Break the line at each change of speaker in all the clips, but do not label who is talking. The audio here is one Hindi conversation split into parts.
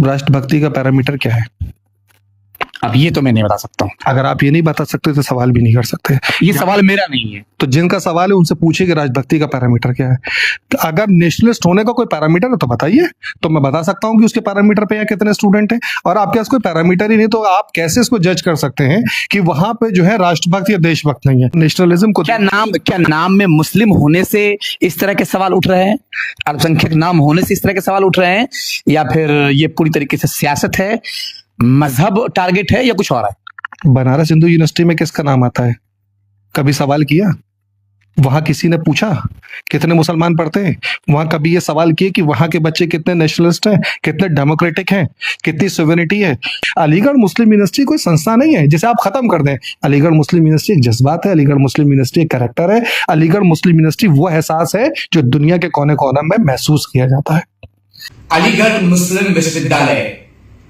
राष्ट्रभक्ति का पैरामीटर क्या है?
अब ये तो मैं नहीं बता सकता हूँ।
अगर आप ये नहीं बता सकते तो सवाल भी नहीं कर सकते।
ये सवाल मेरा नहीं है।
तो जिनका सवाल है उनसे पूछिए कि राष्ट्रभक्ति का पैरामीटर क्या है। तो अगर नेशनलिस्ट होने का कोई पैरामीटर है तो बताइए, तो मैं बता सकता हूँ कि उसके पैरामीटर पे या कितने स्टूडेंट हैं। और आपके पास कोई पैरामीटर ही नहीं तो आप कैसे इसको जज कर सकते हैं कि वहां पे जो है राष्ट्रभक्त या देशभक्त नहीं है। नेशनलिज्म को
क्या नाम में मुस्लिम होने से इस तरह के सवाल उठ रहे हैं, अल्पसंख्यक नाम होने से इस तरह के सवाल उठ रहे हैं, या फिर ये पूरी तरीके से सियासत है, मजहब टारगेट है, या कुछ और है?
बनारस हिंदू यूनिवर्सिटी में किसका नाम आता है? कभी सवाल किया? वहां किसी ने पूछा कितने मुसलमान पढ़ते हैं? वहां कभी ये सवाल किए कि वहां के बच्चे कितने नेशनलिस्ट हैं, कितने डेमोक्रेटिक हैं, कितनी सोवेनिटी है? अलीगढ़ मुस्लिम यूनिवर्सिटी कोई संस्था नहीं है जिसे आप खत्म कर दें। अलीगढ़ मुस्लिम यूनिवर्सिटी एक जज्बात है, अलीगढ़ मुस्लिम यूनिवर्सिटी एक कैरेक्टर है, अलीगढ़ मुस्लिम यूनिवर्सिटी वो एहसास है जो दुनिया के कोने कोने में महसूस किया जाता है।
अलीगढ़ मुस्लिम विश्वविद्यालय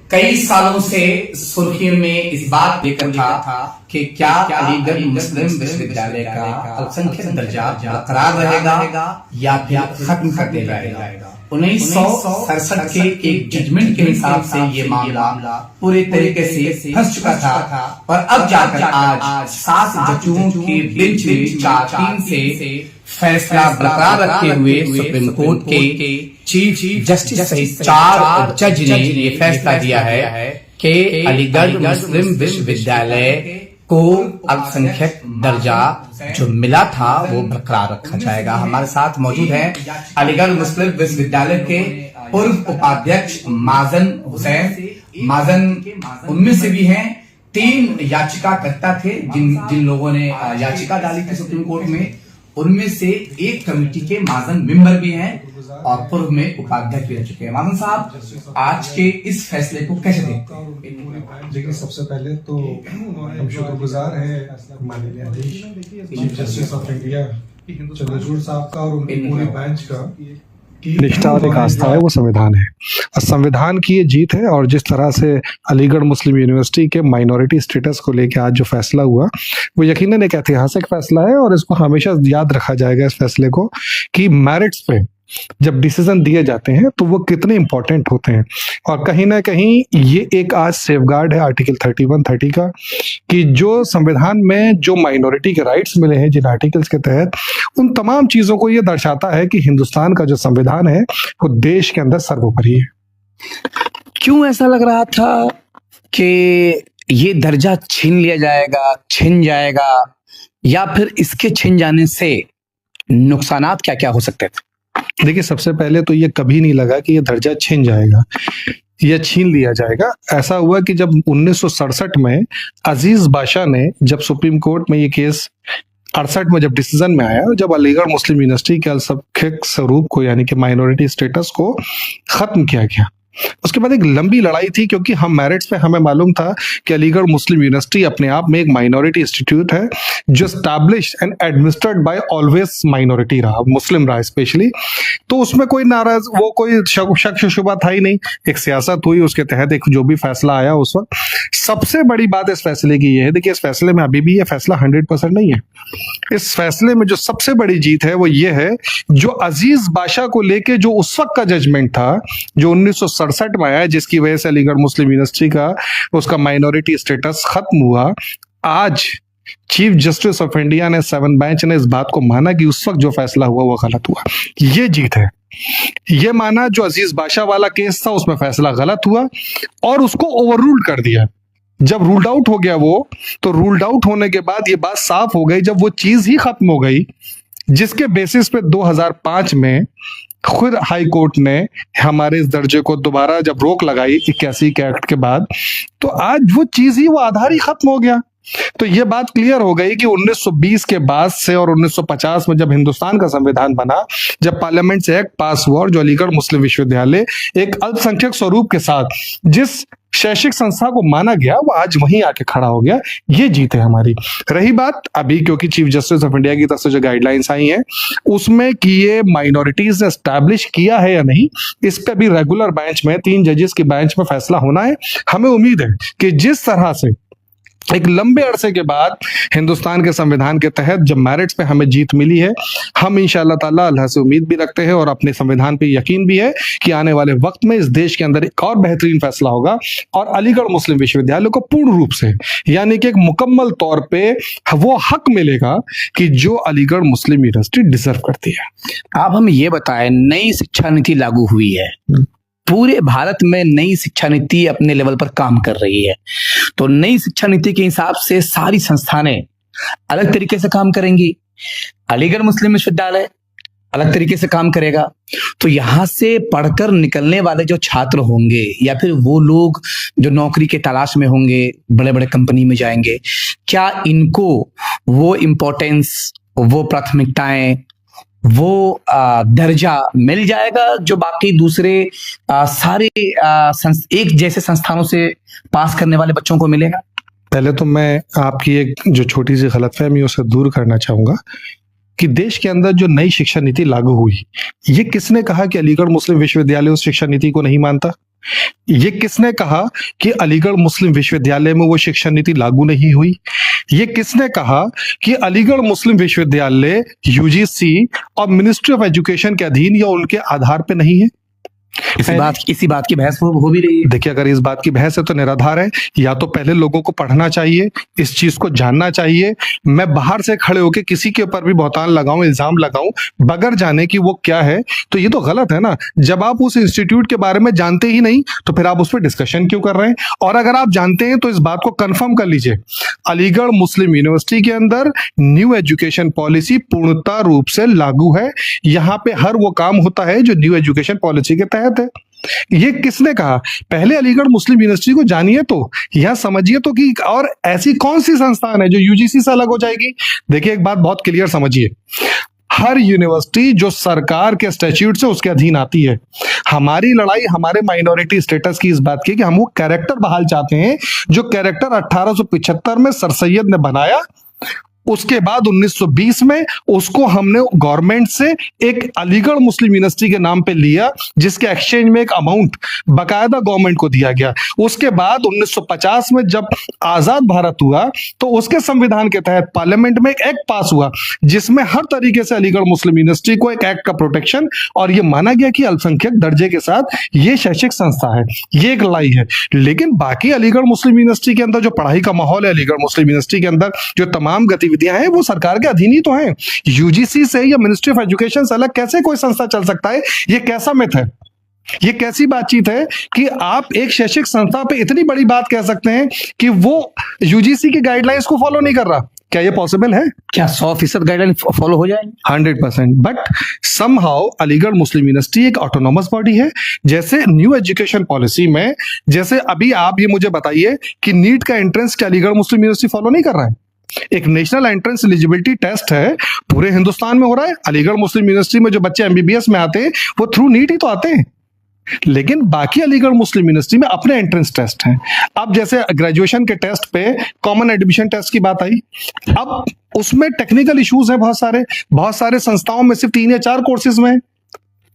कई सालों से सुर्खियों में इस बात लेकर था कि क्या अलीगढ़ मुस्लिम विश्वविद्यालय का अल्पसंख्यक दर्जा बरकरार रहेगा या फिर खत्म कर दिया जाएगा। 1967 के एक जजमेंट के हिसाब से ये मामला पूरे तरीके से फंस चुका था, पर अब जाकर आज 7 जजों के बेंच में 4-3 से फैसला बरकरार रखते हुए सुप्रीम कोर्ट के चीफ जस्टिस सहित 4 जज ने ये फैसला दिया है कि अलीगढ़ मुस्लिम विश्वविद्यालय को अल्पसंख्यक दर्जा जो मिला था वो बरकरार रखा जाएगा। हमारे साथ मौजूद हैं अलीगढ़ मुस्लिम विश्वविद्यालय के पूर्व उपाध्यक्ष माजन हुसैन। माजन उनमें से भी हैं 3 याचिकाकर्ता थे जिन लोगों ने याचिका डाली थी सुप्रीम कोर्ट में, उनमें से एक कमेटी के माजन मेंबर भी हैं और पूर्व में उपाध्यक्ष भी रह चुके हैं। माजन साहब, आज के इस फैसले को कैसे देखते हैं?
देखिए, सबसे पहले तो हम शुक्रगुजार हैं माननीय न्यायाधीश chief justice of India Chandrachud साहब का और उनके पूरे बेंच का।
निष्ठा और एक आस्था है वो संविधान है, और संविधान की ये जीत है। और जिस तरह से अलीगढ़ मुस्लिम यूनिवर्सिटी के माइनॉरिटी स्टेटस को लेकर आज जो फैसला हुआ वो यकीनन एक ऐतिहासिक फैसला है, और इसको हमेशा याद रखा जाएगा इस फैसले को कि मेरिट्स पे जब डिसीजन दिए जाते हैं तो वो कितने इंपॉर्टेंट होते हैं। और कहीं ना कहीं ये एक आज सेफगार्ड है आर्टिकल 31-30 का, कि जो संविधान में जो माइनॉरिटी के राइट्स मिले हैं जिन आर्टिकल्स के तहत, उन तमाम चीजों को ये दर्शाता है कि हिंदुस्तान का जो संविधान है वो देश के अंदर सर्वोपरि है।
क्यों ऐसा लग रहा था कि ये दर्जा छीन लिया जाएगा, छिन जाएगा, या फिर इसके छिन जाने से नुकसानात क्या क्या हो सकते थे?
देखिए, सबसे पहले तो ये कभी नहीं लगा कि ये दर्जा छिन जाएगा या छीन लिया जाएगा। ऐसा हुआ कि जब 1967 में अजीज बादशाह ने, जब सुप्रीम कोर्ट में ये केस 68 में जब डिसीजन में आया, जब अलीगढ़ मुस्लिम यूनिवर्सिटी के अल्पसंख्यक स्वरूप को यानी कि माइनॉरिटी स्टेटस को खत्म किया गया, उसके बाद एक लंबी लड़ाई थी, क्योंकि हम मेरिट्स पे हमें मालूम था कि अलीगढ़ मुस्लिम यूनिवर्सिटी अपने आप में एक माइनॉरिटी इंस्टीट्यूट है जो establish and administered by always minority रहा, मुस्लिम रहा स्पेशली। तो उसमें कोई नाराज वो कोई शक शुबा था ही नहीं। एक सियासत हुई, उसके तहत एक जो भी फैसला आया उस वक्त। सबसे बड़ी बात इस फैसले की ये है, देखिए इस फैसले में अभी भी ये फैसला 100% नहीं है। इस फैसले में जो सबसे बड़ी जीत है वो ये है, जो अजीज बादशाह को लेके जो उस वक्त का जजमेंट था जो 1967 में आया, जिसकी वजह से अलीगढ़ मुस्लिम यूनिवर्सिटी का उसका माइनॉरिटी स्टेटस खत्म हुआ, आज चीफ जस्टिस ऑफ इंडिया ने 7 बेंच ने इस बात को माना कि उस वक्त जो फैसला हुआ वो गलत हुआ। ये जीत है। ये माना जो अजीज बादशाह वाला केस था उसमें फैसला गलत हुआ और उसको ओवररूल कर दिया। जब रूल्ड आउट हो गया वो, तो रूल्ड आउट होने के बाद ये बात साफ हो गई, जब वो चीज ही खत्म हो गई जिसके बेसिस पे 2005 में खुद हाई कोर्ट ने हमारे इस दर्जे को दोबारा जब रोक लगाई 81 के एक्ट के बाद, तो आज वो चीज ही, वो आधार ही खत्म हो गया। तो ये बात क्लियर हो गई कि 1920 के बाद से और 1950 में जब हिंदुस्तान का संविधान बना, जब पार्लियामेंट से एक्ट पास हुआ और जो अलीगढ़ मुस्लिम विश्वविद्यालय एक अल्पसंख्यक स्वरूप के साथ जिस शैक्षिक संस्था को माना गया, वो आज वहीं आके खड़ा हो गया। ये जीत है हमारी। रही बात अभी, क्योंकि चीफ जस्टिस ऑफ इंडिया की तरफ से जो गाइडलाइंस आई हैं उसमें कि ये माइनॉरिटीज ने एस्टैब्लिश किया है या नहीं, इस पे भी रेगुलर बेंच में 3 जजेस की बेंच में फैसला होना है। हमें उम्मीद है कि जिस तरह से एक लंबे अरसे के बाद हिंदुस्तान के संविधान के तहत जब मेरिट्स पे हमें जीत मिली है, हम इंशाअल्लाह ताला अल्लाह से उम्मीद भी रखते हैं और अपने संविधान पे यकीन भी है कि आने वाले वक्त में इस देश के अंदर एक और बेहतरीन फैसला होगा और अलीगढ़ मुस्लिम विश्वविद्यालय को पूर्ण रूप से यानी कि एक मुकम्मल तौर पे वो हक मिलेगा कि जो अलीगढ़ मुस्लिम यूनिवर्सिटी डिजर्व करती है।
आप हमें ये बताएं, नई शिक्षा नीति लागू हुई है, पूरे भारत में नई शिक्षा नीति अपने लेवल पर काम कर रही है, तो नई शिक्षा नीति के हिसाब से सारी संस्थानें अलग तरीके से काम करेंगी, अलीगढ़ मुस्लिम विश्वविद्यालय अलग तरीके से काम करेगा। तो यहाँ से पढ़कर निकलने वाले जो छात्र होंगे या फिर वो लोग जो नौकरी के तलाश में होंगे, बड़े बड़े कंपनी में जाएंगे, क्या इनको वो इम्पोर्टेंस, वो प्राथमिकताएं, वो दर्जा मिल जाएगा जो बाकी दूसरे सारे एक जैसे संस्थानों से पास करने वाले बच्चों को मिलेगा?
पहले तो मैं आपकी एक जो छोटी सी गलतफहमी उसे दूर करना चाहूंगा कि देश के अंदर जो नई शिक्षा नीति लागू हुई, ये किसने कहा कि अलीगढ़ मुस्लिम विश्वविद्यालय उस शिक्षा नीति को नहीं मानता? ये किसने कहा कि अलीगढ़ मुस्लिम विश्वविद्यालय में वो शिक्षा नीति लागू नहीं हुई? ये किसने कहा कि अलीगढ़ मुस्लिम विश्वविद्यालय यूजीसी और मिनिस्ट्री ऑफ एजुकेशन के अधीन या उनके आधार पे नहीं है?
इसी बात की बहस हो भी रही है।
देखिए, अगर इस बात की बहस है तो निराधार है। या तो पहले लोगों को पढ़ना चाहिए, इस चीज को जानना चाहिए। मैं बाहर से खड़े होकर किसी के ऊपर भी बहतान लगाऊं, इल्जाम लगाऊं बगैर जाने कि वो क्या है, तो ये तो गलत है ना। जब आप उस इंस्टीट्यूट के बारे में जानते ही नहीं तो फिर आप उस पर डिस्कशन क्यों कर रहे हैं? और अगर आप जानते हैं तो इस बात को कंफर्म कर लीजिए, अलीगढ़ मुस्लिम यूनिवर्सिटी के अंदर न्यू एजुकेशन पॉलिसी पूर्णतः रूप से लागू है। यहाँ पे हर वो काम होता है जो न्यू एजुकेशन पॉलिसी के तहत है। ये किसने कहा? पहले अलीगढ़ मुस्लिम यूनिवर्सिटी को जानिए तो, या समझिए तो कि और ऐसी कौन सी संस्थान है जो यूजीसी से अलग हो जाएगी। देखिए, एक बात बहुत क्लियर समझिए, हर यूनिवर्सिटी जो सरकार के स्टैट्यूट से उसके अधीन आती है। हमारी लड़ाई हमारे माइनॉरिटी स्टेटस की इस बात की कि हम वो कैरेक्टर बहाल चाहते हैं जो कैरेक्टर 1875 में सर सैयद ने बनाया। उसके बाद 1920 में उसको हमने गवर्नमेंट से एक अलीगढ़ मुस्लिम यूनिवर्सिटी के नाम पे लिया, जिसके एक्सचेंज में एक अमाउंट बकायदा गवर्नमेंट को दिया गया। उसके बाद 1950 में जब आजाद भारत हुआ तो उसके संविधान के तहत पार्लियामेंट में एक एक्ट पास हुआ जिसमें हर तरीके से अलीगढ़ मुस्लिम यूनिवर्सिटी को एक एक्ट का प्रोटेक्शन, और ये माना गया कि अल्पसंख्यक दर्जे के साथ ये शैक्षिक संस्था है, ये एक लड़ाई है। लेकिन बाकी अलीगढ़ मुस्लिम यूनिवर्सिटी के अंदर जो पढ़ाई का माहौल है, अलीगढ़ मुस्लिम यूनिवर्सिटी के अंदर जो तमाम गतिविधियां हैं वो सरकार के अधीन ही तो हैं। यूजीसी से या मिनिस्ट्री ऑफ एजुकेशन से अलग कैसे कोई संस्था चल सकता है? ये कैसा मिथ है? ये कैसी बातचीत है कि आप एक शैक्षिक संस्था पे इतनी बड़ी बात कह सकते हैं कि वो यूजीसी की गाइडलाइंस को फॉलो नहीं कर रहा? क्या ये पॉसिबल है?
क्या 100% गाइडलाइन फॉलो हो जाएगी?
100%। But somehow Aligarh Muslim university एक ऑटोनोमस बॉडी है। जैसे न्यू एजुकेशन पॉलिसी में, जैसे अभी आप ये मुझे बताइए कि नीट का एंट्रेंस क्या अलीगढ़ मुस्लिम यूनिवर्सिटी फॉलो नहीं कर रहा है? एक नेशनल एंट्रेंस एलिजिबिलिटी टेस्ट है, पूरे हिंदुस्तान में हो रहा है। अलीगढ़ मुस्लिम यूनिवर्सिटी में जो बच्चे एमबीबीएस में आते हैं वो थ्रू नीट ही तो आते हैं। लेकिन बाकी अलीगढ़ मुस्लिम यूनिवर्सिटी में अपने एंट्रेंस टेस्ट हैं। अब जैसे ग्रेजुएशन के टेस्ट पे कॉमन एडमिशन टेस्ट की बात आई, अब उसमें टेक्निकल इश्यूज हैं बहुत सारे संस्थाओं में सिर्फ 3 या 4 कोर्सेज में,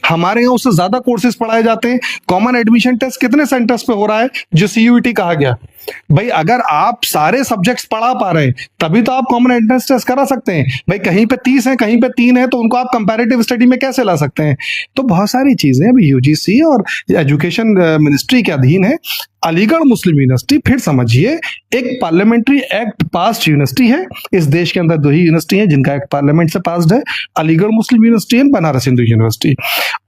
हमारे यहाँ उससे ज्यादा कोर्सेज पढ़ाए जाते हैं। कॉमन एडमिशन टेस्ट कितने सेंटर्स पे हो रहा है जो सीयूईटी कहा गया? भाई, अगर आप सारे सब्जेक्ट्स पढ़ा पा रहे हैं तभी तो आप कॉमन एंट्रेंस टेस्ट करा सकते हैं। भाई, कहीं पे 30 है, कहीं पे 3 है, तो उनको आप कंपैरेटिव स्टडी में कैसे ला सकते हैं? तो बहुत सारी चीजें अभी यूजीसी और एजुकेशन मिनिस्ट्री के अधीन है। अलीगढ़ मुस्लिम यूनिवर्सिटी, फिर समझिए, एक पार्लियामेंट्री एक्ट पास्ड यूनिवर्सिटी है। इस देश के अंदर 2 ही यूनिवर्सिटी हैं जिनका एक्ट पार्लियामेंट से पास्ड है, Aligarh Muslim university and Banaras Hindu university.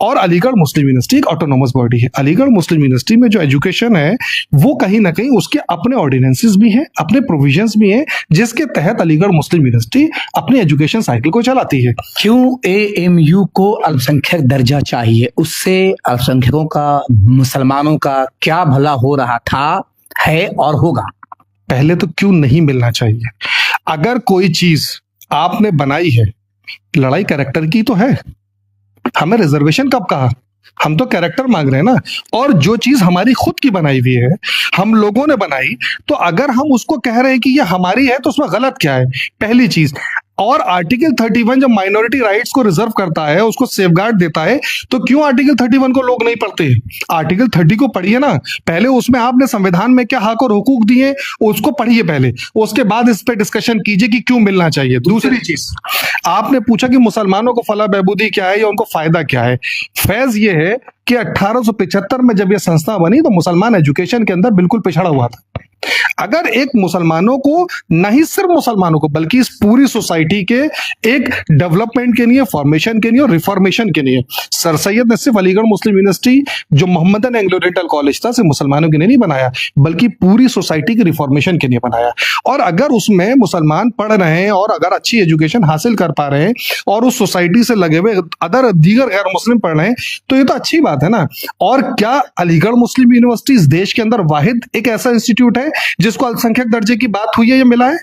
और अलीगढ़ मुस्लिम यूनिवर्सिटी एक ऑटोनोमस बॉडी है। अलीगढ़ मुस्लिम यूनिवर्सिटी में जो एजुकेशन है वो कहीं ना कहीं उसके अपने ऑर्डिनेंसेस भी हैं, अपने प्रोविजंस भी हैं, जिसके तहत अलीगढ़ मुस्लिम यूनिवर्सिटी अपनी एजुकेशन साइकिल को चलाती है।
क्यों एएमयू को अल्पसंख्यक दर्जा चाहिए? उससे अल्पसंख्यकों का, मुसलमानों का क्या भला हो रहा था, है और होगा?
पहले तो क्यों नहीं मिलना चाहिए? अगर कोई चीज आपने बनाई है, लड़ाई कैरेक्टर की तो है। हमें रिजर्वेशन कब कहा? हम तो कैरेक्टर मांग रहे हैं ना। और जो चीज हमारी खुद की बनाई हुई है, हम लोगों ने बनाई, तो अगर हम उसको कह रहे हैं कि ये हमारी है तो उसमें गलत क्या है? पहली चीज। और आर्टिकल 31 जब माइनॉरिटी राइट्स को रिजर्व करता है, उसको सेफगार्ड देता है, तो क्यों आर्टिकल 31 को लोग नहीं पढ़ते? आर्टिकल 30 को पढ़िए ना पहले, उसमें आपने संविधान में क्या हक और हुकूक दिए उसको पढ़िए पहले, उसके बाद इस पे डिस्कशन कीजिए कि क्यों मिलना चाहिए। दूसरी चीज, आपने पूछा कि मुसलमानों को फलाह बहबूदी क्या है या उनको फायदा क्या है। फैज ये है कि 1875 में जब यह संस्था बनी तो मुसलमान एजुकेशन के अंदर बिल्कुल पिछड़ा हुआ था। अगर एक मुसलमानों को, नहीं सिर्फ मुसलमानों को बल्कि इस पूरी सोसाइटी के एक डेवलपमेंट के लिए, फॉर्मेशन के लिए और रिफॉर्मेशन के लिए, सर सैयद ने सिर्फ अलीगढ़ मुस्लिम यूनिवर्सिटी जो मोहम्मदन एंग्लो ओरिएंटल कॉलेज था सिर्फ मुसलमानों के लिए नहीं बनाया, बल्कि पूरी सोसाइटी के रिफॉर्मेशन के लिए बनाया। और अगर उसमें मुसलमान पढ़ रहे हैं और अगर अच्छी एजुकेशन हासिल कर पा रहे हैं और उस सोसाइटी से लगे हुए अदर दीगर गैर मुस्लिम पढ़ रहे हैं तो ये तो अच्छी बात है ना। और क्या अलीगढ़ मुस्लिम यूनिवर्सिटी इस देश के अंदर वाहिद एक ऐसा इंस्टीट्यूट है जिसको अल्पसंख्यक दर्जे की बात हुई है या मिला है?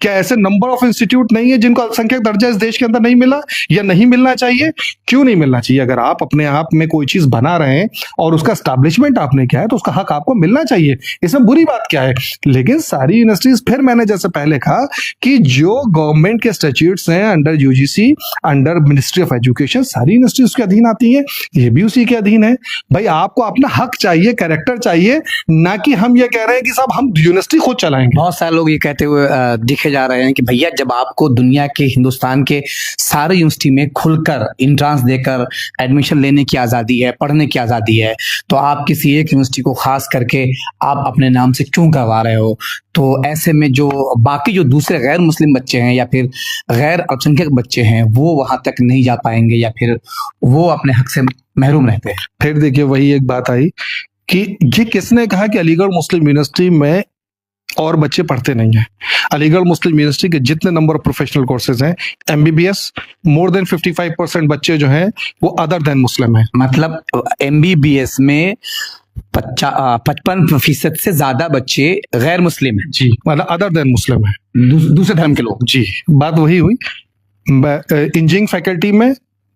क्या ऐसे नंबर ऑफ इंस्टीट्यूट नहीं है जिनको अल्पसंख्यक दर्जा इस देश के अंदर नहीं मिला या नहीं मिलना चाहिए? क्यों नहीं मिलना चाहिए? अगर आप अपने आप में कोई चीज बना रहे हैं और उसका एस्टैब्लिशमेंट आपने किया है तो उसका हक आपको मिलना चाहिए, इसमें बुरी बात क्या है? लेकिन सारी यूनिवर्सिटीज, फिर मैंने जैसे पहले कहा कि जो गवर्नमेंट के स्टैट्यूट्स हैं under UGC, under ministry of education, सारी यूनिवर्सिटी उसके अधीन आती है, ये भी उसी के अधीन है। भाई आपको अपना हक चाहिए, कैरेक्टर चाहिए, ना कि हम ये कह रहे हैं कि साहब हम यूनिवर्सिटी खुद चलाएंगे।
बहुत सारे लोग ये कहते हुए दिखे जा रहे हैं कि भैया जब आपको दुनिया के, हिंदुस्तान के सारे यूनिवर्सिटी में खुलकर एंट्रेंस देकर एडमिशन लेने की आज़ादी है, पढ़ने की आज़ादी है, तो आप किसी एक यूनिवर्सिटी को खास करके आप अपने नाम से क्यों करवा रहे हो? तो ऐसे में जो बाकी जो दूसरे गैर मुस्लिम बच्चे हैं या फिर गैर अल्पसंख्यक बच्चे हैं वो वहां तक नहीं जा पाएंगे या फिर वो अपने हक से महरूम रहते हैं।
फिर देखिए वही एक बात आई कि ये किसने कहा कि अलीगढ़ मुस्लिम यूनिवर्सिटी में और बच्चे पढ़ते नहीं हैं? अलीगढ़ मुस्लिम यूनिवर्सिटी के जितने नंबर ऑफ प्रोफेशनल कोर्सेज हैं, एमबीबीएस, मोर देन 55% बच्चे जो हैं वो अदर देन मुस्लिम हैं।
मतलब एमबीबीएस में 55% से ज्यादा बच्चे गैर मुस्लिम हैं,
जी, मतलब अदर देन मुस्लिम है,
दूसरे धर्म के लोग।
जी, बात वही हुई। इंजीनियरिंग फैकल्टी में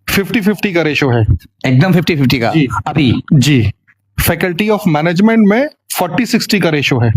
50-50 का रेशो है,
एकदम 50-50 का
जी।
अभी।
जी, फैकल्टी ऑफ मैनेजमेंट में 40-60 का रेशो है,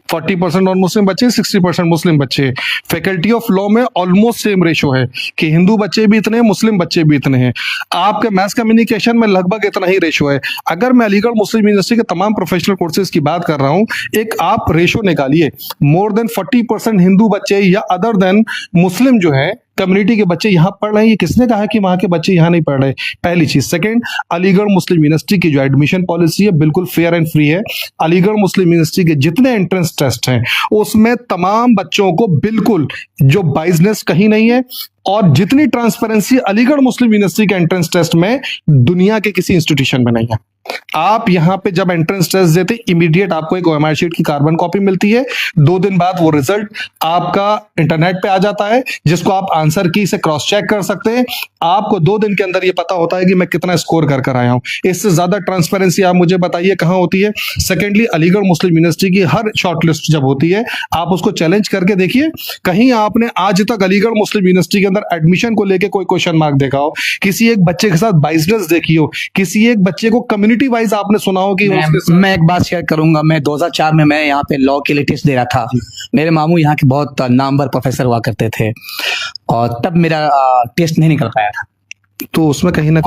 40% नॉन मुस्लिम बच्चे, 60% मुस्लिम बच्चे। फैकल्टी ऑफ लॉ में ऑलमोस्ट सेम रेशो है कि हिंदू बच्चे भी इतने हैं, मुस्लिम बच्चे भी इतने हैं। आपके मैस कम्युनिकेशन में लगभग इतना ही रेशो है। अगर मैं अलीगढ़ मुस्लिम यूनिवर्सिटी के तमाम प्रोफेशनल कोर्सेज की बात कर रहा हूं, एक आप रेशो निकालिए, मोर देन 40% हिंदू बच्चे या अदर देन मुस्लिम जो है कम्युनिटी के बच्चे यहाँ पढ़ रहे हैं। ये किसने कहा कि वहां के बच्चे यहाँ नहीं पढ़ रहे? पहली चीज। सेकंड, अलीगढ़ मुस्लिम यूनिवर्सिटी की जो एडमिशन पॉलिसी है बिल्कुल फेयर एंड फ्री है। अलीगढ़ मुस्लिम यूनिवर्सिटी के जितने एंट्रेंस टेस्ट हैं उसमें तमाम बच्चों को बिल्कुल जो बाइजनेस कहीं नहीं है, और जितनी ट्रांसपेरेंसी अलीगढ़ मुस्लिम यूनिवर्सिटी के एंट्रेंस टेस्ट में दुनिया के किसी इंस्टीट्यूशन में नहीं है। आप यहाँ पे जब एंट्रेंस टेस्ट देते इमीडिएट आपको एक ओएमआर शीट की कार्बन कॉपी मिलती है, 2 दिन बाद वो रिजल्ट आपका इंटरनेट पे आ जाता है जिसको आप आंसर की से क्रॉस चेक कर सकते हैं। आपको 2 दिन के अंदर ये पता होता है कि मैं कितना स्कोर कर आया हूं। इससे ज्यादा ट्रांसपेरेंसी आप मुझे बताइए कहां होती है? सेकेंडली, अलीगढ़ मुस्लिम यूनिवर्सिटी की हर शॉर्टलिस्ट जब होती है आप उसको चैलेंज करके देखिए, कहीं आपने आज तक अलीगढ़ मुस्लिम यूनिवर्सिटी के अंदर एडमिशन को लेकर कोई क्वेश्चन मार्क देखा हो, किसी एक बच्चे के साथ बाइजनेस देखी हो, किसी एक बच्चे को कम्युनिटी वाइज आपने सुना हो कि
मैं एक बात शेयर करूंगा। मैं 2004 में मैं यहाँ पे लॉ के लिए टेस्ट दे रहा था। मेरे मामू यहाँ के बहुत नामवर प्रोफेसर हुआ करते थे और तब मेरा टेस्ट नहीं निकल पाया था।
तो उसमें कहीं ना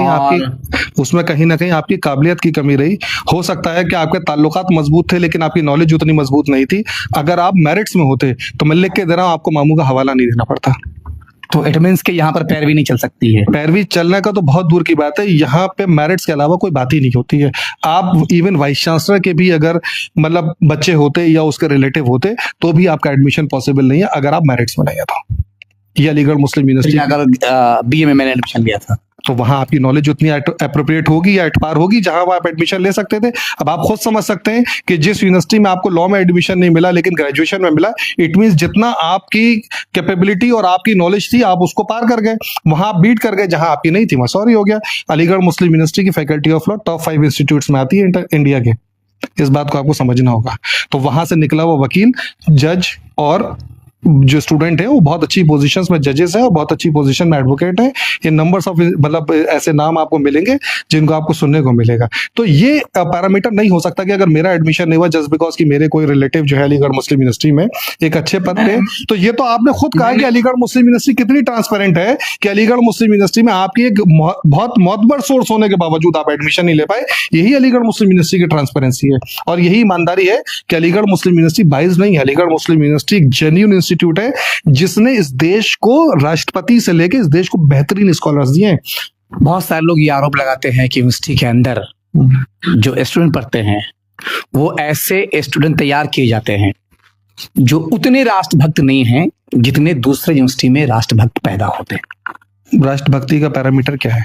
कहीं आपकी काबिलियत की कमी रही। हो सकता है कि आपके ताल्लुकात मजबूत थे लेकिन आपकी नॉलेज उतनी मजबूत नहीं थी। अगर आप मेरिट्स में होते तो मैं लिख के दे रहा हूं, आपको मामू का हवाला नहीं देना पड़ता।
तो इट मींस के यहाँ पर पैरवी नहीं चल सकती है।
पैरवी चलने का तो बहुत दूर की बात है, यहाँ पे मेरिट्स के अलावा कोई बात ही नहीं होती है। आप इवन वाइस चांसलर के भी अगर मतलब बच्चे होते या उसके रिलेटिव होते तो भी आपका एडमिशन पॉसिबल नहीं है अगर आप मेरिट्स में नहीं है तो। ये अलीगढ़ मुस्लिम यूनिवर्सिटी,
अगर बीए में मैंने एडमिशन लिया था
तो वहां आपकी नॉलेज उतनी अप्रोप्रिएट होगी या एटपार होगी जहां आप एडमिशन ले सकते थे। अब आप खुद समझ सकते हैं कि जिस यूनिवर्सिटी में आपको लॉ में एडमिशन नहीं मिला लेकिन ग्रेजुएशन में मिला, इट मींस जितना आपकी कैपेबिलिटी और आपकी नॉलेज थी आप उसको पार कर गए, वहां आप बीट कर गए जहां आपकी नहीं थी, वहां सॉरी हो गया। अलीगढ़ मुस्लिम यूनिवर्सिटी की faculty of law top 5 institutes में आती है इंडिया के। इस बात को आपको समझना होगा। तो वहां से निकला हुआ वकील, जज और जो स्टूडेंट है वो बहुत अच्छी पोजीशंस में जजेस है और बहुत अच्छी पोजीशन में एडवोकेट है। ये नंबर्स ऑफ मतलब ऐसे नाम आपको मिलेंगे जिनको आपको सुनने को मिलेगा। तो ये पैरामीटर नहीं हो सकता कि अगर मेरा एडमिशन नहीं हुआ जस्ट बिकॉज कि मेरे कोई रिलेटिव जो है अलीगढ़ मुस्लिम यूनिवर्सिटी में एक अच्छे पद पे। तो ये तो आपने खुद कहा कि अलीगढ़ मुस्लिम यूनिवर्सिटी कितनी ट्रांसपेरेंट है कि अलीगढ़ मुस्लिम यूनिवर्सिटी में आपकी एक बहुत मोतबर सोर्स होने के बावजूद आप एडमिशन नहीं ले पाए। यही अलीगढ़ मुस्लिम यूनिवर्सिटी की ट्रांसपेरेंसी है और यही ईमानदारी है कि अलीगढ़ मुस्लिम यूनिवर्सिटी बाइज नहीं है। अलीगढ़ मुस्लिम यूनिवर्सिटी एक जेन्युइन इंस्टीट्यूट है जिसने इस देश को राष्ट्रपति से लेकर इस देश को बेहतरीन स्कॉलर्स दिए हैं।
बहुत सारे लोग ये आरोप लगाते हैं कि यूनिवर्सिटी के अंदर जो स्टूडेंट पढ़ते हैं वो ऐसे स्टूडेंट तैयार किए जाते हैं जो उतने राष्ट्रभक्त नहीं हैं जितने दूसरे यूनिवर्सिटी में राष्ट्रभक्त पैदा होते हैं।
राष्ट्रभक्ति का पैरामीटर क्या है?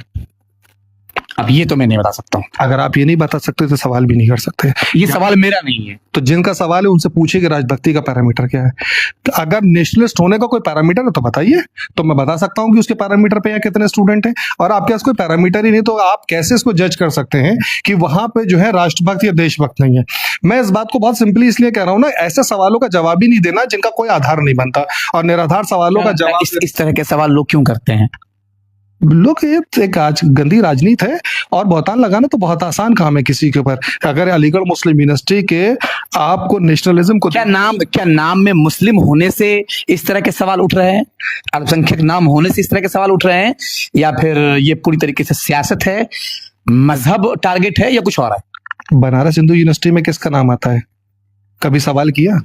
अब ये तो मैं नहीं बता सकता हूँ।
अगर आप ये नहीं बता सकते तो सवाल भी नहीं कर सकते।
ये सवाल मेरा नहीं है।
तो जिनका सवाल है उनसे पूछिए कि राजभक्ति का पैरामीटर क्या है। तो अगर नेशनलिस्ट होने का कोई पैरामीटर है तो बताइए, तो मैं बता सकता हूं कि उसके पैरामीटर पे या कितने स्टूडेंट हैं। और आपके पास कोई पैरामीटर ही नहीं तो आप कैसे इसको जज कर सकते हैं कि वहां पे जो है राष्ट्रभक्त या देशभक्त नहीं है। मैं इस बात को बहुत सिंपली इसलिए कह रहा हूं ना, ऐसे सवालों का जवाब ही नहीं देना जिनका कोई आधार नहीं बनता और निराधार सवालों का जवाब
इस तरह के सवाल लोग क्यों करते हैं?
लोग ये एक आज गंदी राजनीति है और बहुतान लगाना तो बहुत आसान काम है किसी के ऊपर। अगर अलीगढ़ मुस्लिम यूनिवर्सिटी के आपको नेशनलिज्म को
क्या नाम में मुस्लिम होने से इस तरह के सवाल उठ रहे हैं? अल्पसंख्यक नाम होने से इस तरह के सवाल उठ रहे हैं या फिर ये पूरी तरीके से सियासत है, मजहब टारगेट है या कुछ और है?
बनारस हिंदू यूनिवर्सिटी में किसका नाम आता है? कभी सवाल किया?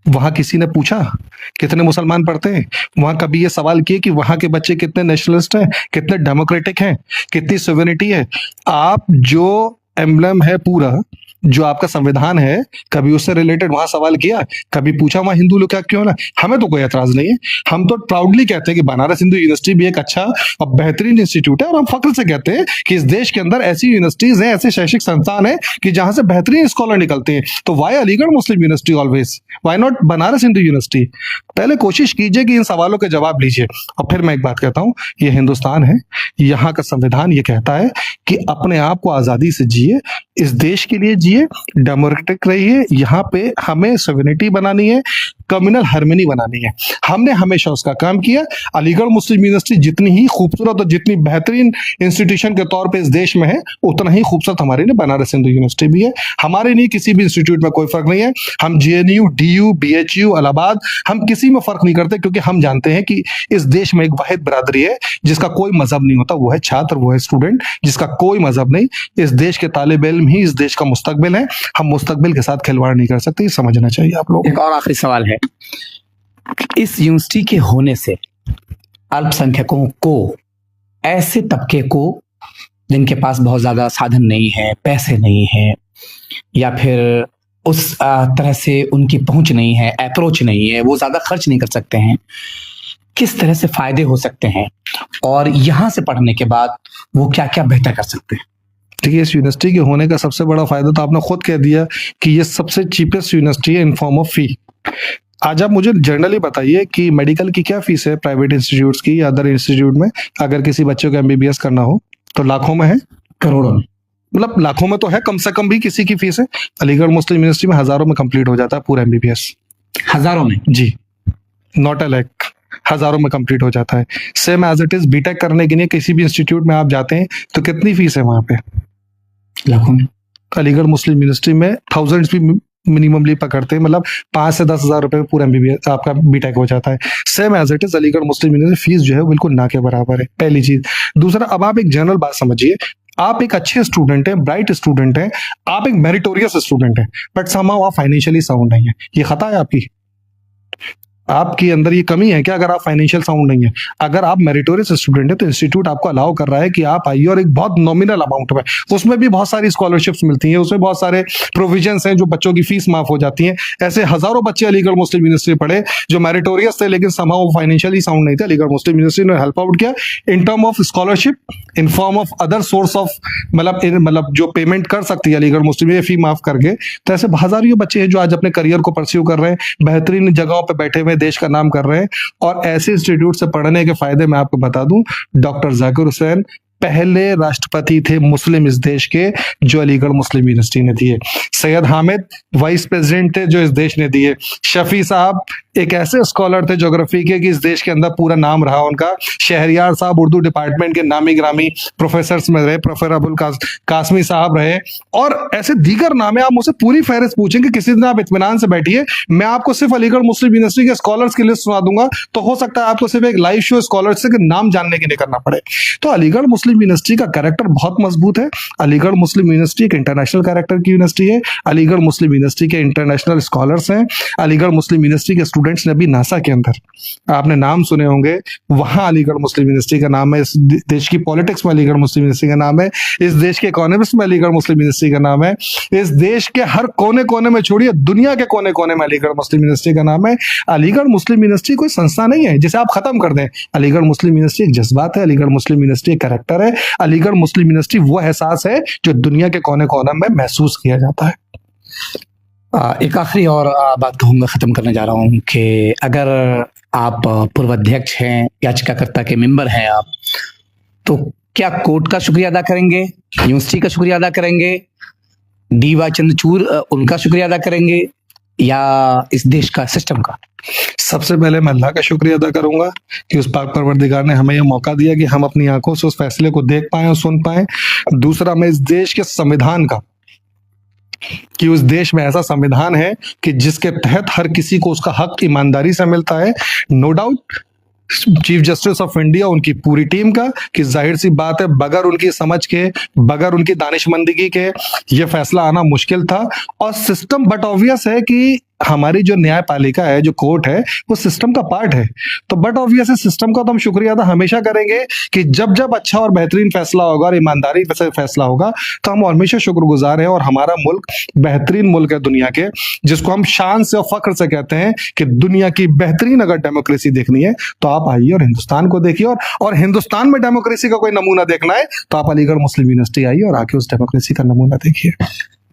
वहां किसी ने पूछा कितने मुसलमान पढ़ते हैं? वहां कभी ये सवाल किए कि वहां के बच्चे कितने नेशनलिस्ट हैं, कितने डेमोक्रेटिक हैं, कितनी सोवेरेनिटी है? आप जो एम्बलम है पूरा जो आपका संविधान है कभी उससे रिलेटेड वहां सवाल किया? कभी पूछा वहां हिंदू लोग क्या क्यों ना? हमें तो कोई एतराज नहीं है। हम तो प्राउडली कहते हैं कि बनारस हिंदू यूनिवर्सिटी भी एक अच्छा और बेहतरीन इंस्टीट्यूट है और हम फख्र से कहते हैं कि इस देश के अंदर ऐसी यूनिवर्सिटीज हैं, ऐसे शैक्षिक संस्थान है कि जहां से बेहतरीन स्कॉलर निकलते हैं। तो why Aligarh Muslim University always, why not Banaras Hindu University? पहले कोशिश कीजिए कि इन सवालों के जवाब लीजिए। और फिर मैं एक बात कहता हूं, ये हिंदुस्तान है, यहाँ का संविधान ये कहता है कि अपने आप को आजादी से जिए, इस देश के लिए जिए, डेमोक्रेटिक रहिए। यहाँ पे हमें सोवेरेनिटी बनानी है, कम्युनल हार्मनी बनानी है। हमने हमेशा उसका काम किया। अलीगढ़ मुस्लिम यूनिवर्सिटी जितनी ही खूबसूरत और जितनी बेहतरीन इंस्टीट्यूशन के तौर पे इस देश में है उतना ही खूबसूरत हमारे लिए बनारस हिंदू यूनिवर्सिटी भी है। हमारे लिए किसी भी इंस्टीट्यूट में कोई फर्क नहीं है। हम JNU, DU, BHU, इलाहाबाद, हम किसी में फर्क नहीं करते क्योंकि हम जानते हैं कि इस देश में एक वाहिद बरादरी है जिसका कोई मजहब नहीं होता, वो है छात्र, वो है स्टूडेंट जिसका कोई मजहब नहीं। इस देश के तालिब इल्म ही इस देश का मुस्तकबिल है। हम मुस्तकबिल के साथ खिलवाड़ नहीं कर सकते, ये समझना चाहिए आप लोग।
एक और आखिरी सवाल है, इस यूनिवर्सिटी के होने से अल्पसंख्यकों को, ऐसे तबके को जिनके पास बहुत ज्यादा साधन नहीं है, पैसे नहीं है या फिर उस तरह से उनकी पहुंच नहीं है, अप्रोच नहीं है, वो ज्यादा खर्च नहीं कर सकते हैं, किस तरह से फायदे हो सकते हैं और यहां से पढ़ने के बाद वो क्या क्या बेहतर कर सकते हैं?
देखिए, इस यूनिवर्सिटी के होने का सबसे बड़ा फायदा तो आपने खुद कह दिया कि ये सबसे चीपेस्ट यूनिवर्सिटी है इन फॉर्म ऑफ फी। आज आप मुझे जनरली बताइए कि मेडिकल की क्या फीस है प्राइवेट इंस्टीट्यूट्स की या अदर इंस्टीट्यूट में? अगर किसी बच्चे को MBBS करना हो तो लाखों में है,
करोड़ों में,
मतलब लाखों में तो है, कम से कम भी किसी की फीस है। अलीगढ़ मुस्लिम यूनिवर्सिटी में हजारों में कंप्लीट हो जाता है पूरा MBBS।
हजारों में?
जी, नॉट अ लाख, हजारों में कंप्लीट हो जाता है। Same as it is BTech करने के लिए किसी भी इंस्टीट्यूट में आप जाते हैं तो कितनी फीस है वहां पे?
लाखों में।
अलीगढ़ मुस्लिम यूनिवर्सिटी में थाउजेंड्स भी मिनिममली पकड़ते हैं, मतलब 5 से 10 हजार रुपए में पूरा MBBS आपका बीटेक हो जाता है। Same as it is Aligarh Muslim University fees जो है बिल्कुल ना के बराबर है, पहली चीज। दूसरा, अब आप एक जनरल बात समझिए, आप एक अच्छे स्टूडेंट हैं, ब्राइट स्टूडेंट हैं, आप एक मेरिटोरियस स्टूडेंट हैं, बट समहाउ आप फाइनेंशियली साउंड नहीं है। ये खता है आपके अंदर ये कमी है क्या? अगर आप फाइनेंशियल साउंड नहीं है, अगर आप मेरिटोरियस स्टूडेंट है तो इंस्टीट्यूट आपको अलाउ कर रहा है कि आप आइए और एक बहुत नॉमिनल अमाउंट में, उसमें भी बहुत सारी स्कॉलरशिप्स मिलती हैं, उसमें बहुत सारे प्रोविजंस हैं जो बच्चों की फीस माफ हो जाती हैं। ऐसे हजारों बच्चे अलीगढ़ मुस्लिम यूनिवर्सिटी पढ़े जो मेरिटोरियस थे लेकिन समहाउ फाइनेंशियली साउंड नहीं थे। अलीगढ़ मुस्लिम यूनिवर्सिटी ने हेल्प आउट किया in term of scholarship, in form of other source of, मतलब जो पेमेंट कर सकती है अलीगढ़ मुस्लिम ये फी माफ करके। तो ऐसे हजारों बच्चे हैं जो आज अपने करियर को परस्यू कर रहे हैं, बेहतरीन जगहों पर बैठे हुए देश का नाम कर रहे हैं। और ऐसे इंस्टीट्यूट से पढ़ने के फायदे मैं आपको बता दूं, डॉक्टर जाकिर हुसैन पहले राष्ट्रपति थे मुस्लिम इस देश के जो अलीगढ़ मुस्लिम यूनिवर्सिटी ने दिए। सैयद हामिद वाइस प्रेसिडेंट थे जो इस देश ने दिए। शफी साहब एक ऐसे स्कॉलर थे ज्योग्राफी के कि इस देश के अंदर पूरा नाम रहा उनका। शहरियार साहब उर्दू डिपार्टमेंट के नामी ग्रामी प्रोफेसर में रहे। प्रोफेसर अबुल कासमी साहब रहे, और ऐसे दीगर नाम है। आप मुझसे पूरी फहरिस्त पूछेंगे, किसी दिन आप इत्मीनान से बैठिए, मैं आपको सिर्फ अलीगढ़ मुस्लिम यूनिवर्सिटी के स्कॉलर्स की लिस्ट सुना दूंगा, तो हो सकता है आपको सिर्फ एक लाइव शो स्कॉलर्स के नाम जानने के लिए करना पड़े। तो अलीगढ़ मुस्लिम यूनिवर्सिटी का कैरेक्टर बहुत मजबूत है। अलीगढ़ मुस्लिम यूनिवर्सिटी एक इंटरनेशनल कैरेक्टर की यूनिवर्सिटी है। अलीगढ़ मुस्लिम यूनिवर्सिटी के इंटरनेशनल स्कॉलर्स हैं। अलीगढ़ मुस्लिम यूनिवर्सिटी के स्टूडेंट्स ने भी नासा के अंदर, आपने नाम सुने होंगे, वहां अलीगढ़ मुस्लिम यूनिवर्सिटी का नाम है। इस देश की पॉलिटिक्स में अलीगढ़ मुस्लिम यूनिवर्सिटी का नाम है। इस देश के इकोनॉमिक्स में अलीगढ़ मुस्लिम यूनिवर्सिटी का नाम है। इस देश के हर कोने कोने में, छोड़िए दुनिया के कोने कोने में, अलीगढ़ मुस्लिम यूनिवर्सिटी का नाम है। अलीगढ़ मुस्लिम यूनिवर्सिटी कोई संस्था नहीं है जिसे आप खत्म कर दें। अलीगढ़ मुस्लिम यूनिवर्सिटी एक जज्बात है। अलीगढ़ मुस्लिम यूनिवर्सिटी एक कैरेक्टर है। अलीगढ़ मुस्लिम यूनिवर्सिटी वो एहसास है जो दुनिया के कोने कोने में महसूस किया जाता है।
एक आखिरी और बात कहूंगा, खत्म करने जा रहा हूं कि अगर आप पूर्व अध्यक्ष हैं, याचिकाकर्ता के मेंबर हैं आप, तो क्या कोर्ट का शुक्रिया अदा करेंगे, यूनिवर्सिटी का शुक्रिया अदा करेंगे, डी.वाई. चंद्रचूड़ उनका शुक्रिया अदा करेंगे, या इस देश का सिस्टम का?
सबसे पहले मैं अल्लाह का शुक्रिया अदा करूंगा कि उस पाक परवरदिगार ने हमें यह मौका दिया कि हम अपनी आंखों से उस फैसले को देख पाए और सुन पाए। दूसरा, मैं इस देश के संविधान का, कि उस देश में ऐसा संविधान है कि जिसके तहत हर किसी को उसका हक ईमानदारी से मिलता है। No doubt chief justice of India, उनकी पूरी टीम का, कि जाहिर सी बात है बगैर उनकी समझ के, बगैर उनकी दानिशमंदगी के ये फैसला आना मुश्किल था। और सिस्टम, बट ऑब्वियस है कि हमारी जो न्यायपालिका है, जो कोर्ट है, वो सिस्टम का पार्ट है। तो बट ऑब्वियस है सिस्टम का तो हम शुक्रिया अदा हमेशा करेंगे कि जब जब अच्छा और बेहतरीन फैसला होगा और ईमानदारी से फैसला होगा तो हम हमेशा शुक्रगुजार हैं। और हमारा मुल्क बेहतरीन मुल्क है दुनिया के, जिसको हम शान से और फख्र से कहते हैं कि दुनिया की बेहतरीन अगर डेमोक्रेसी देखनी है तो आप आइए और हिंदुस्तान को देखिए। और हिंदुस्तान में डेमोक्रेसी का कोई नमूना देखना है तो आप अलीगढ़ मुस्लिम यूनिवर्सिटी आइए और आके उस डेमोक्रेसी का नमूना देखिए।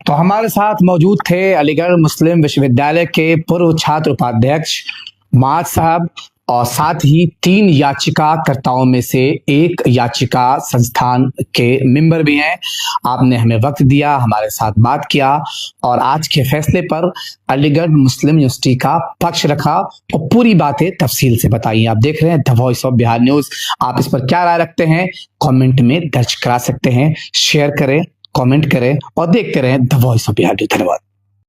तो हमारे साथ मौजूद थे अलीगढ़ मुस्लिम विश्वविद्यालय के पूर्व छात्र उपाध्यक्ष माज साहब, और साथ ही 3 याचिकाकर्ताओं में से एक याचिका संस्थान के मेंबर भी हैं। आपने हमें वक्त दिया, हमारे साथ बात किया और आज के फैसले पर अलीगढ़ मुस्लिम यूनिवर्सिटी का पक्ष रखा और पूरी बातें तफसील से बताई। आप देख रहे हैं the voice of Bihar news. आप इस पर क्या राय रखते हैं कमेंट में दर्ज करा सकते हैं। शेयर करें, कमेंट करें और देखते रहें the voice of Bihar news. धन्यवाद।